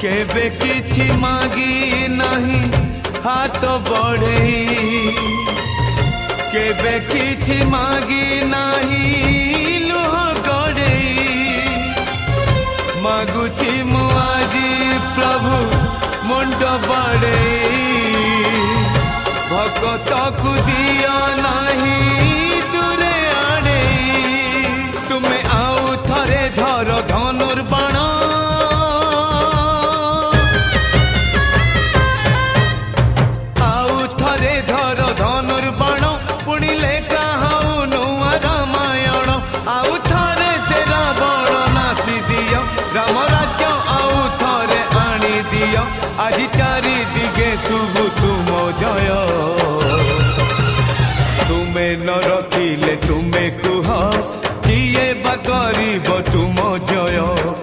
केबे किछि मागी नहीं हाथ बढ़े केबे किछि मागी नहीं लुह गड़े मागुची मु आजी प्रभु मुंड बड़े भगत को दिया नहीं दूरे आड़े तुम्हें आउ थरे धर धनुर्बाण आउ थरे धर धनुर्बाण पुणी लेखा हाउ नुआ रामायण आउ थरे से रावण नासी दियो राम राज्य आउ थरे आनी दियो आज चारि दिगे शुभ तुम जय।